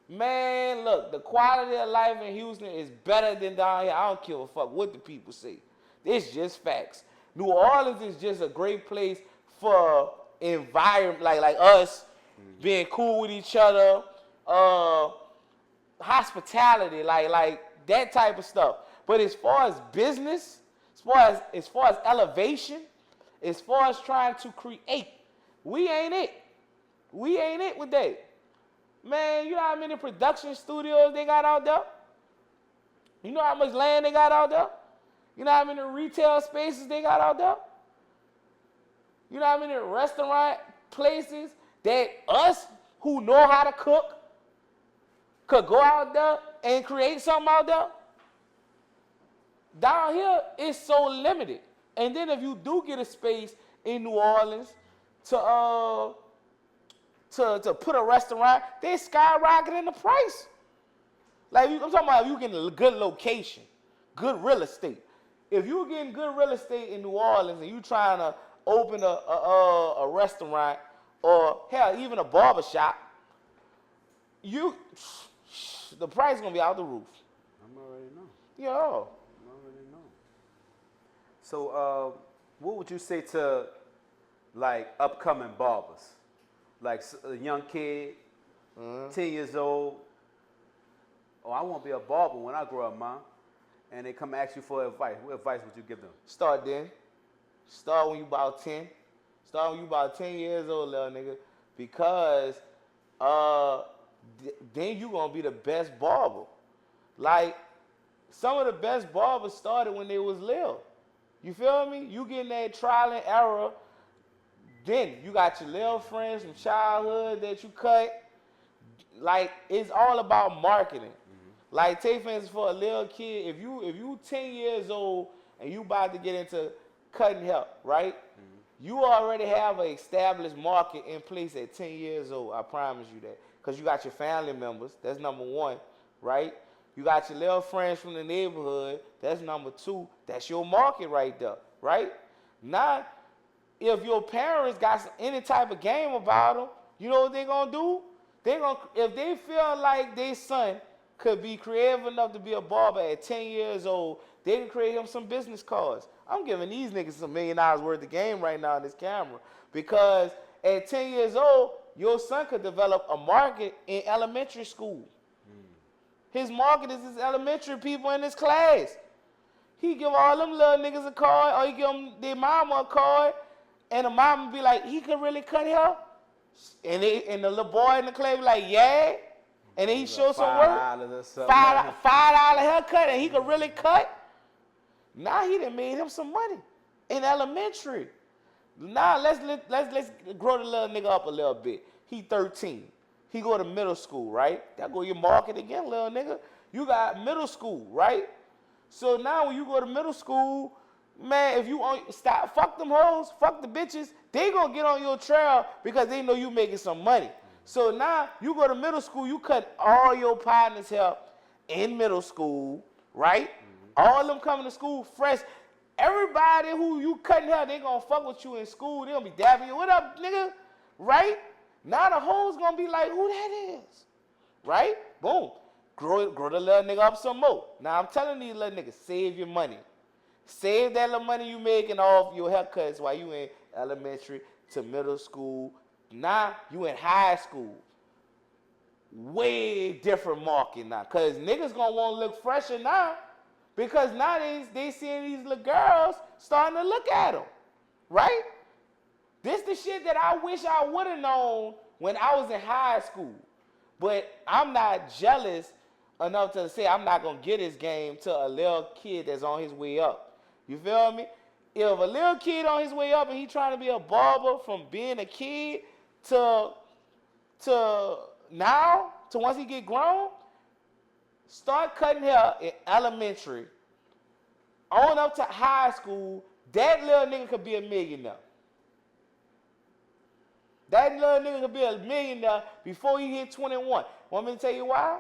Man, look, the quality of life in Houston is better than down here. I don't give a fuck what the people say. It's just facts. New Orleans is just a great place for environment, like us being cool with each other, hospitality, like that type of stuff. But as far as business, as far as elevation, as far as trying to create, we ain't it. We ain't it with that. Man, you know how many production studios they got out there? You know how much land they got out there? You know how many retail spaces they got out there? You know how many restaurant places that us who know how to cook could go out there and create something out there? Down here, it's so limited. And then if you do get a space in New Orleans to put a restaurant, they skyrocket in the price. Like I'm talking about, if you getting a good location, good real estate. If you getting good real estate in New Orleans and you trying to open a restaurant or hell even a barber shop, the price is gonna be out the roof. I'm already know. Yo. I already know. So, what would you say to like upcoming barbers? Like a young kid, 10 years old. Oh, I want to be a barber when I grow up, Mom. And they come ask you for advice. What advice would you give them? Start then. Start when you about 10. Start when you about 10 years old, little nigga. Because then you going to be the best barber. Like, some of the best barbers started when they was little. You feel me? You getting that trial and error. Then you got your little friends from childhood that you cut. Like, it's all about marketing. Like, take for instance, for a little kid, if you 10 years old and you about to get into cutting hair, right? You already have an established market in place at 10 years old. I promise you that. Because you got your family members. That's number one, right? You got your little friends from the neighborhood. That's number two. That's your market right there, right? Now, if your parents got any type of game about them, you know what they're going to do? If they feel like their son could be creative enough to be a barber at 10 years old, they can create him some business cards. I'm giving these niggas some $1 million worth of game right now on this camera. Because at 10 years old, your son could develop a market in elementary school. His market is his elementary people in his class. He give all them little niggas a card, or he give them their mama a card, and the mama be like, he could really cut hair? And the little boy in the class be like, yeah. And then he show some work. $5 haircut, and he could really cut. Now he done made him some money in elementary. Now let's grow the little nigga up a little bit. He 13. He go to middle school, right? That go your market again, little nigga. You got middle school, right? So now when you go to middle school, man, if you stop, fuck them hoes, fuck the bitches, they gonna get on your trail because they know you making some money. So now you go to middle school, you cut all your partners' hair in middle school, right? All of them coming to school fresh. Everybody who you cutting hair, they gonna fuck with you in school. They gonna be dabbing you. What up, nigga? Right? Now the hoes gonna be like, who that is? Right? Boom. Grow the little nigga up some more. Now I'm telling these little niggas, save your money. Save that little money you making off your haircuts while you in elementary to middle school. Now you in high school. Way different market now. Cause niggas gonna want to look fresher now. Because nowadays they seeing these little girls starting to look at them. Right? This the shit that I wish I would have known when I was in high school. But I'm not jealous enough to say I'm not going to get this game to a little kid that's on his way up. You feel me? If a little kid on his way up and he trying to be a barber from being a kid to now, to once he get grown, start cutting hair in elementary, on up to high school, that little nigga could be a millionaire. That little nigga could be a millionaire before he hit 21. Want me to tell you why?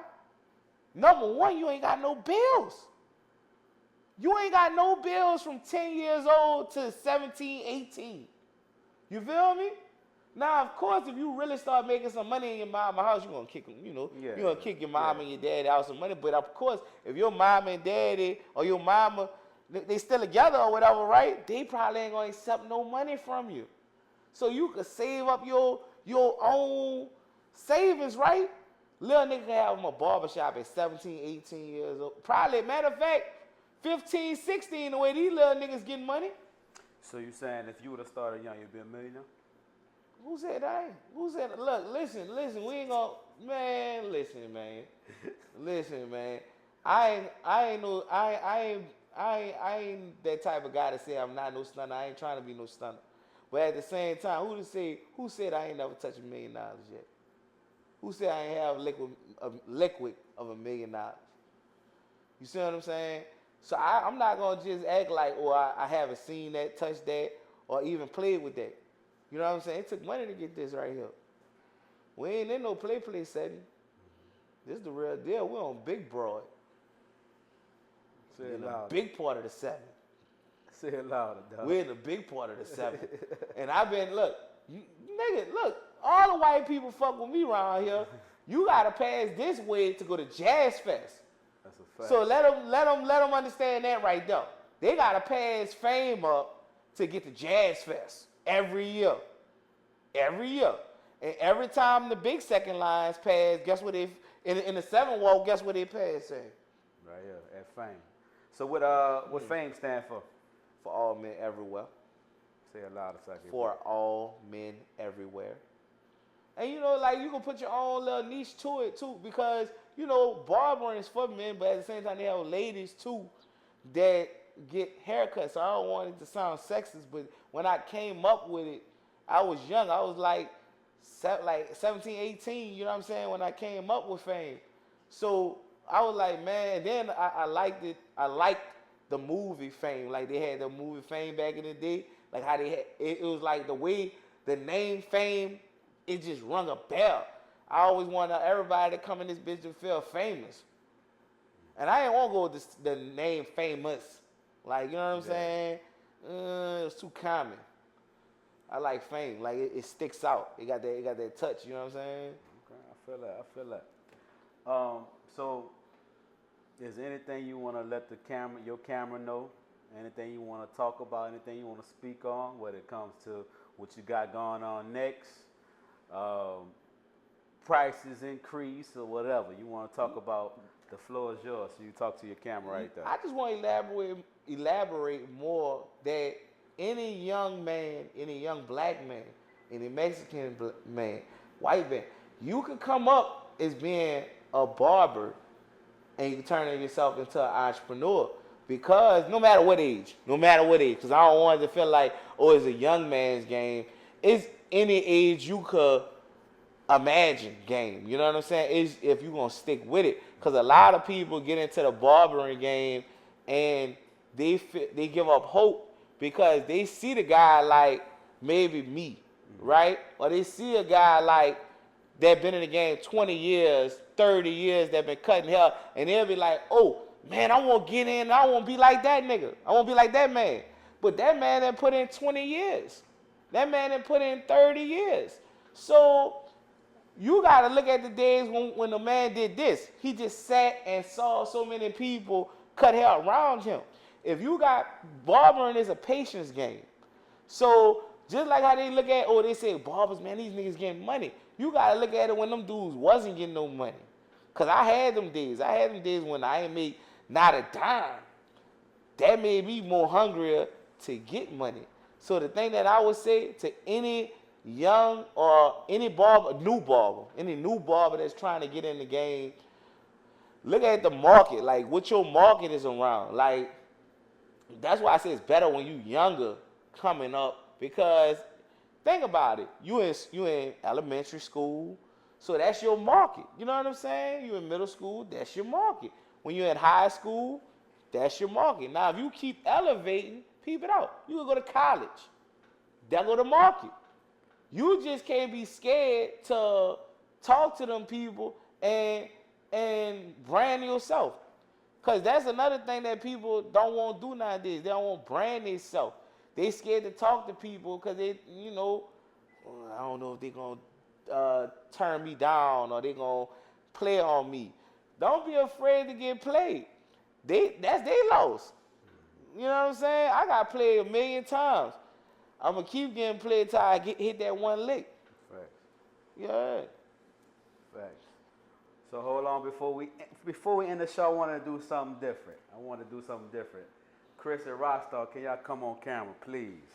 Number one, you ain't got no bills. You ain't got no bills from 10 years old to 17, 18. You feel me? Now, of course, if you really start making some money in your mama's house, you're going to kick them, you know. You're going to kick your mom and your daddy out some money. But, of course, if your mom and daddy or your mama, they still together or whatever, right? They probably ain't going to accept no money from you. So you could save up your own savings, right? Little nigga can have him a barbershop at 17, 18 years old. Probably, matter of fact, 15, 16, the way these little niggas getting money. So you saying if you would have started young, you'd be a millionaire? Who said I ain't? Who said, look, listen, we ain't gonna, man, listen, man. I ain't that type of guy to say I'm not no stunner. I ain't trying to be no stunner. But at the same time, who said I ain't never touched $1 million yet? Who said I ain't have liquid of $1 million? You see what I'm saying? So I'm not gonna just act like, oh, I haven't seen that, touched that, or even played with that. You know what I'm saying? It took money to get this right here. We ain't in no play setting. This is the real deal. We're on Big Broad. Say it in the louder. big part of the 7. Say it louder, dog. We're in the big part of the 7. And I've been, look, all the white people fuck with me around here. You gotta pass this way to go to Jazz Fest. That's a fact. So let them understand that right there. They gotta pass Fame up to get to Jazz Fest every year. And every time the big second lines pass, guess what they in the 7 walk? Guess what they pass at? Right here at Fame. So what Fame stand for? For all men everywhere. Say it louder, so I can For all men everywhere. And you know, like you can put your own little niche to it too, because you know, barbering is for men, but at the same time they have ladies too that get haircuts. So I don't want it to sound sexist, but when I came up with it, I was young. I was like 17, 18, you know what I'm saying, when I came up with Fame. So I was like, man, and then I liked it. I liked the movie Fame. Like they had the movie Fame back in the day. Like how they had, it was like the way the name Fame, it just rung a bell. I always wanted everybody to come in this bitch to feel famous. And I didn't want to go with the name Famous. Like, you know what I'm saying? It's too common. I like Fame. Like it sticks out. It got that touch, you know what I'm saying? Okay, I feel that. So is there anything you want to let your camera know? Anything you want to talk about? Anything you want to speak on? When it comes to what you got going on next? Prices increase or whatever you want to talk about, the floor is yours. So you talk to your camera right there. I just want to elaborate more that any young man, any young black man, any Mexican man, white man, you can come up as being a barber and you can turn yourself into an entrepreneur. Because no matter what age, because I don't want it to feel like, oh, it's a young man's game. It's any age you could imagine game. You know what I'm saying? It's if you're going to stick with it. Because a lot of people get into the barbering game and they give up hope because they see the guy like maybe me, right? Or they see a guy like that been in the game 20 years, 30 years, that been cutting hair, and they'll be like, oh, man, I want to get in, I want to be like that nigga. I want to be like that man. But that man done put in 20 years. That man done put in 30 years. So you got to look at the days when the man did this. He just sat and saw so many people cut hair around him. If you got barbering is a patience game. So just like how they look at, oh, they say barbers, man, these niggas getting money. You got to look at it when them dudes wasn't getting no money. Because I had them days. I had them days when I ain't made not a dime. That made me more hungrier to get money. So the thing that I would say to any young or any barber, any new barber that's trying to get in the game, look at the market, like what your market is around. Like, that's why I say it's better when you younger coming up, because think about it. You in elementary school, so that's your market. You know what I'm saying? You in middle school, that's your market. When you're in high school, that's your market. Now, if you keep elevating, peep it out. You can go to college. That go to market. You just can't be scared to talk to them people and brand yourself. Because that's another thing that people don't want to do nowadays. They don't want to brand themselves. They scared to talk to people because they, you know, I don't know if they're going to turn me down or they're going to play on me. Don't be afraid to get played. That's their loss. You know what I'm saying? I got played 1,000,000 times. I'm going to keep getting played till I hit that one lick. Facts. Yeah. Facts. So hold on, before we end the show, I want to do something different. Chris and Rockstar, can y'all come on camera, please?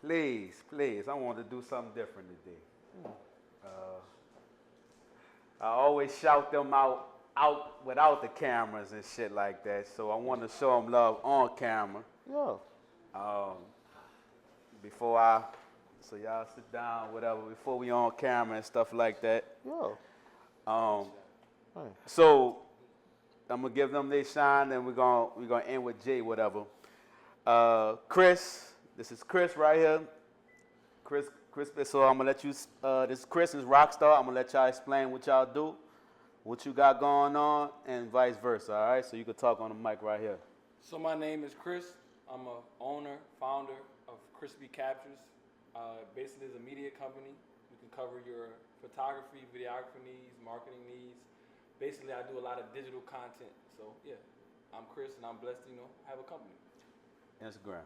Please. I want to do something different today. I always shout them out without the cameras and shit like that. So I want to show them love on camera. Yeah. So y'all sit down, whatever, before we on camera and stuff like that. Yeah. So I'm gonna give them their shine, and we're gonna end with Jay, whatever. Chris, this is Chris right here. Chris. So I'm gonna let you. This is Chris is Rockstar. I'm gonna let y'all explain what y'all do, what you got going on, and vice versa. All right. So you can talk on the mic right here. So my name is Chris. I'm a owner, founder of Crispy Captures. Basically, it's a media company. We can cover your photography, videography needs, marketing needs. Basically, I do a lot of digital content. So yeah, I'm Chris, and I'm blessed to have a company. Instagram.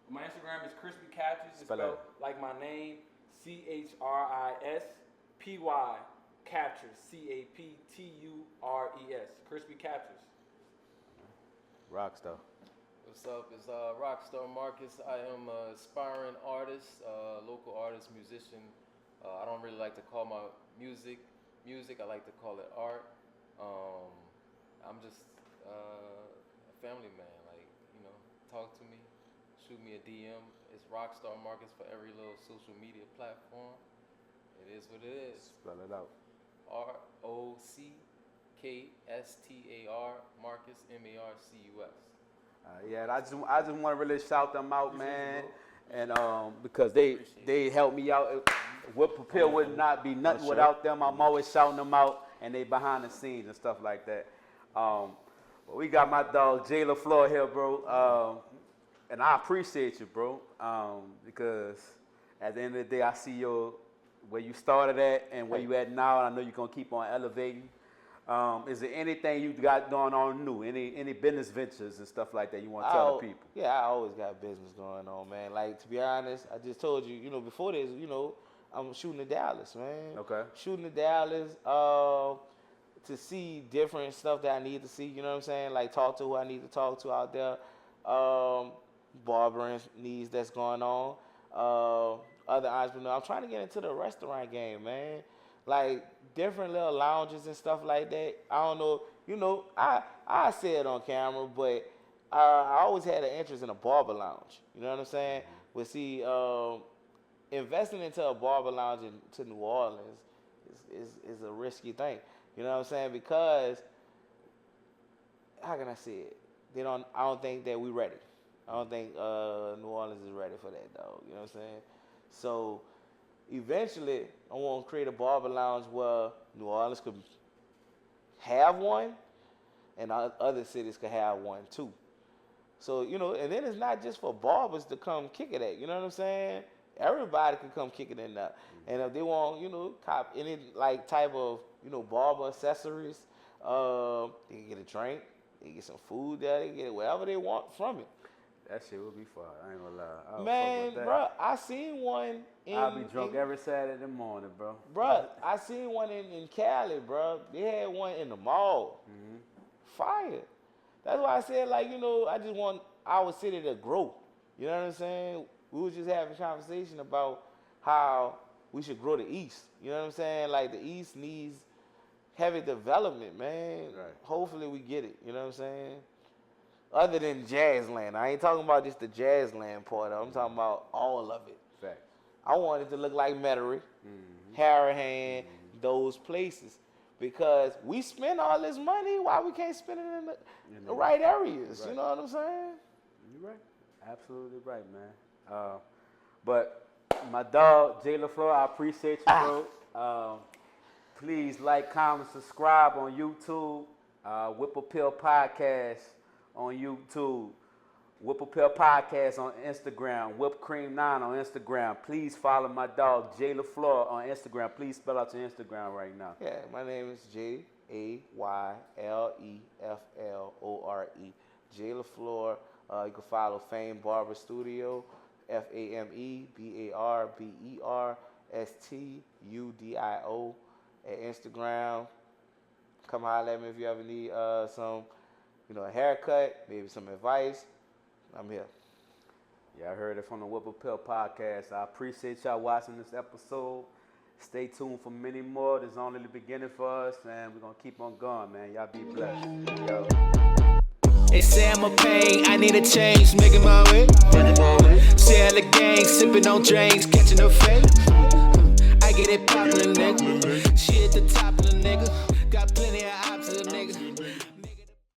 My Instagram is Crispy Captures. It's Spell spelled it. like my name, ChrispY Captures, CAPTURES. Crispy Captures. Rockstar. What's up? It's Rockstar Marcus. I am an aspiring artist, local artist, musician. I don't really like to call my music. I like to call it art. I'm just a family man. Like, talk to me, shoot me a DM. It's Rockstar Marcus for every little social media platform. It is what it is. Spell it out. ROCKSTAR Marcus MARCUS. Yeah, I just want to really shout them out, man, and because they helped me out. Whip Appeal would not be nothing without them. I'm always shouting them out, and they behind the scenes and stuff like that. But we got my dog Jay Leflore here, bro, and I appreciate you, bro, because at the end of the day, I see where you started at and where you at now, and I know you're gonna keep on elevating. Is there anything you got going on new? Any business ventures and stuff like that you want to tell the people? Yeah, I always got business going on, man. Like, to be honest, I just told you, before this, I'm shooting to Dallas, man. Okay. Shooting to Dallas to see different stuff that I need to see, you know what I'm saying? Like, talk to who I need to talk to out there. Barbering needs that's going on. Other entrepreneurs. I'm trying to get into the restaurant game, man. Like, different little lounges and stuff like that. I don't know, I say it on camera, but I always had an interest in a barber lounge. You know what I'm saying? But see, investing into a barber lounge to New Orleans is a risky thing. You know what I'm saying? Because, how can I say it? I don't think that we're ready. I don't think New Orleans is ready for that, dog. You know what I'm saying? So, eventually, I want to create a barber lounge where New Orleans could have one, and other cities could have one too. So, and then it's not just for barbers to come kick it at. You know what I'm saying? Everybody can come kick it in there. And if they want, cop any type of, barber accessories, they can get a drink, they can get some food there, they can get whatever they want from it. That shit would be fun. I ain't gonna lie. Man, bro, I seen one I'll be drunk every Saturday morning, bro. Bro, I seen one in Cali, bro. They had one in the mall. Mm-hmm. Fire. That's why I said, I just want our city to grow. You know what I'm saying? We was just having a conversation about how we should grow the East. You know what I'm saying? Like, the East needs heavy development, man. Right. Hopefully we get it. You know what I'm saying? Other than Jazzland. I ain't talking about just the Jazzland part. I'm talking about all of it. Facts. I want it to look like Metairie, Harahan, those places. Because we spend all this money, why we can't spend it in the right areas? Right. You know what I'm saying? You're right. Absolutely right, man. But my dog, Jay Leflore, I appreciate you, bro. Please like, comment, subscribe on YouTube. Whip Appeal Podcast on YouTube. Whip Appeal Podcast on Instagram. Whip Cream 9 on Instagram. Please follow my dog, Jay Leflore, on Instagram. Please spell out your Instagram right now. Yeah, my name is Jayleflore. Jay Leflore. You can follow Fame Barber Studio, FameBarberStudio. at Instagram. Come holler at me if you ever need some, a haircut, maybe some advice. I'm here. Yeah, I heard it from the Whipper Pill podcast. I appreciate y'all watching this episode. Stay tuned for many more. This is only the beginning for us, and we're going to keep on going, man. Y'all be blessed. Yo. They say I'm a pain, I need a change, making my way. See how the gang sipping on drinks, catching a fade. I get it poppin', nigga. She at the top of the nigga. Got plenty of